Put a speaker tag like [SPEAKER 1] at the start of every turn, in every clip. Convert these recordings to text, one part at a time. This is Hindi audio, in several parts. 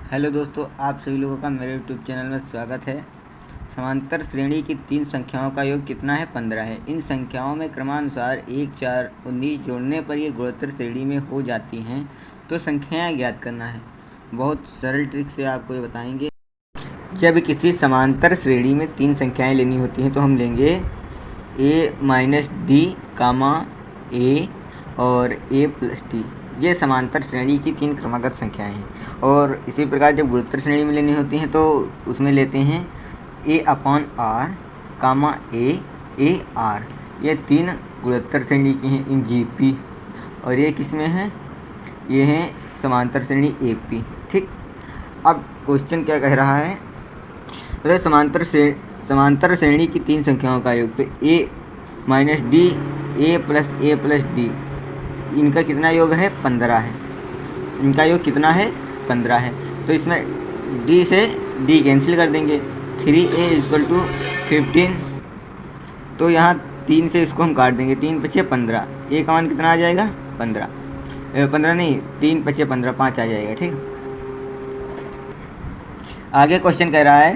[SPEAKER 1] हेलो दोस्तों, आप सभी लोगों का मेरे यूट्यूब चैनल में स्वागत है। समांतर श्रेणी की तीन संख्याओं का योग कितना है? 15 है। इन संख्याओं में क्रमानुसार 1, 4, 19 जोड़ने पर ये गुणोत्तर श्रेणी में हो जाती हैं, तो संख्याएं ज्ञात करना है। बहुत सरल ट्रिक से आपको ये बताएंगे। जब किसी समांतर श्रेणी में तीन संख्याएं लेनी होती हैं तो हम लेंगे a-d, a और a+d। ये समांतर श्रेणी की तीन क्रमागत संख्याएं हैं। और इसी प्रकार जब गुणोत्तर श्रेणी में लेनी होती हैं तो उसमें लेते हैं a/r, a/r। ये तीन गुणोत्तर श्रेणी की हैं इन GP। और ये किस में है? ये हैं समांतर श्रेणी AP। ठीक, अब क्वेश्चन क्या कह रहा है? तो समांतर श्रेणी की तीन संख्याओं का योग, तो a-d, a+d, इनका कितना योग है? 15 है। इनका योग कितना है? 15 है। तो इसमें d से d कैंसिल कर देंगे। 3a = 15। तो यहाँ 3 से इसको हम काट देंगे। 3 × 5 = 15। a का मान कितना आ जाएगा? 15। 15 नहीं, 3 × 5 = 15, 5 आ जाएगा। ठीक, आगे क्वेश्चन कह रहा है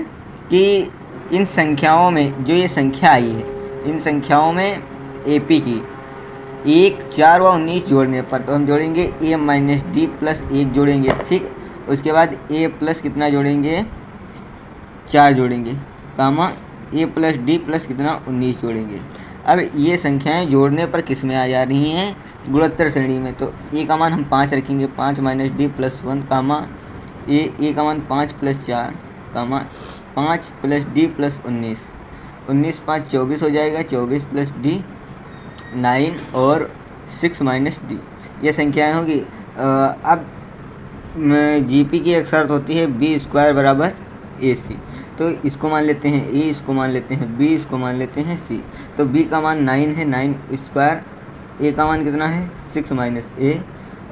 [SPEAKER 1] कि इन संख्याओं में जो ये संख्या आई है, इन संख्याओं में AP की 1, 4 व 19 जोड़ने पर, तो हम जोड़ेंगे a-d + 1 जोड़ेंगे। ठीक, उसके बाद a प्लस कितना जोड़ेंगे? 4 जोड़ेंगे, a+d प्लस कितना? 19 जोड़ेंगे। अब ये संख्याएं जोड़ने पर किस में आ जा रही हैं? गुणोत्तर श्रेणी में। तो a का मान हम 5 रखेंगे, 5 - d + 1, a का मान 5 + 4, 5 + d + 19, 19 × 5 = 24 हो जाएगा, 24 + d 9 और 6 - d, ये संख्याएं होगी। अब GP की एक शर्त होती है b² = AC। तो इसको मान लेते हैं a, इसको मान लेते हैं b, इसको मान लेते हैं c। तो b का मान 9 है, 9²। a का मान कितना है? 6 - a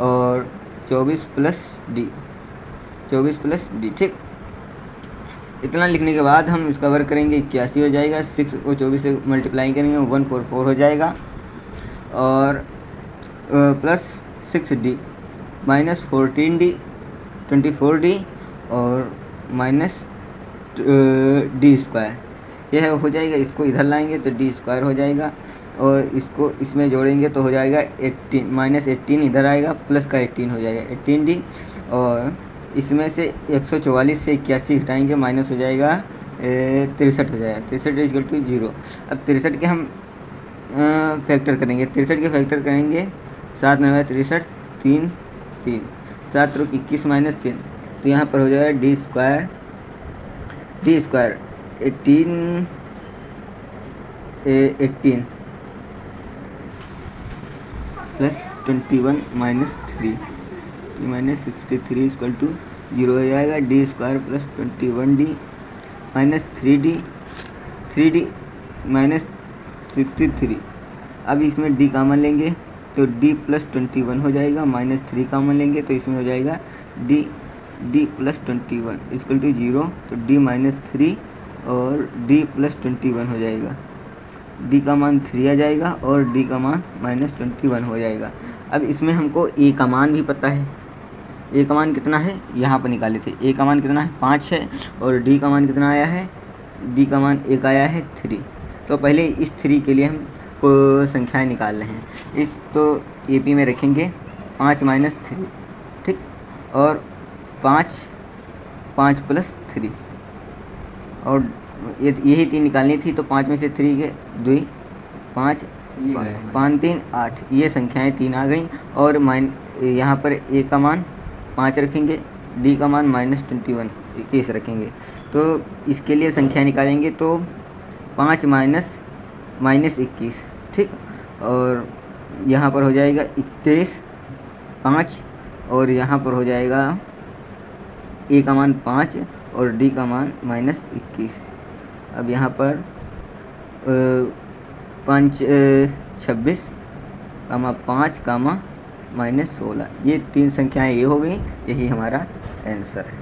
[SPEAKER 1] और 24 + d, 24 + d। ठीक, इतना लिखने के बाद हम इसका वर्क करेंगे, 81 हो जाएगा। 6 को 24 से मल्टीप्लाई करेंगे, 144 हो जाएगा। और प्लस 6d - 14d 24d और -d², यह हो जाएगा। इसको इधर लाएंगे तो d² हो जाएगा, और इसको इसमें जोड़ेंगे तो हो जाएगा 18, -18 इधर आएगा, प्लस का 18 हो जाएगा, 18d। और इसमें से 144 से 81 घटाएंगे, माइनस हो जाएगा 63 हो जाएगा, 63 = 0। अब 63 के हम फैक्टर करेंगे, 63 के फैक्टर करेंगे, 7 9 63, 3 3, 7 × 21 - 3, तो यहाँ पर हो जाएगा d² 18 + 21 - 3 -63 = 0 हो जाएगा। d² + 21d -3d -63। अब इसमें d कॉमन लेंगे तो d + 21 हो जाएगा, -3 कॉमन लेंगे तो इसमें हो जाएगा d + 21 = 0। तो d - 3 और d + 21 हो जाएगा, d का मान 3 आ जाएगा और d का मान -21 हो जाएगा। अब इसमें हमको a का मान भी पता है। a का मान कितना है? यहाँ पर निकाले थे। a का मान कितना है? 5 है। और d का मान कितना आया है? d का मान 1 आया है, 3। तो पहले इस 3 के लिए हम संख्याएं निकाल रहे हैं। तो AP में रखेंगे 5 - 3। ठीक, और 5 + 3, और यही 3 निकालनी थी। तो 5 में से 3 के 2, 5 5 3 8, ये संख्याएं 3 आ गई। और यहाँ पर a का मान 5 रखेंगे, d का मान -21 21 रखेंगे। तो इसके लिए संख्या निकालेंगे तो 5 - -21। ठीक, और यहाँ पर हो जाएगा 31, 5, और यहाँ पर हो जाएगा a का मान 5 और d का मान -21। अब यहाँ पर 5 26, 5, -16, ये 3 संख्याएं ये हो गई। यही हमारा आंसर है।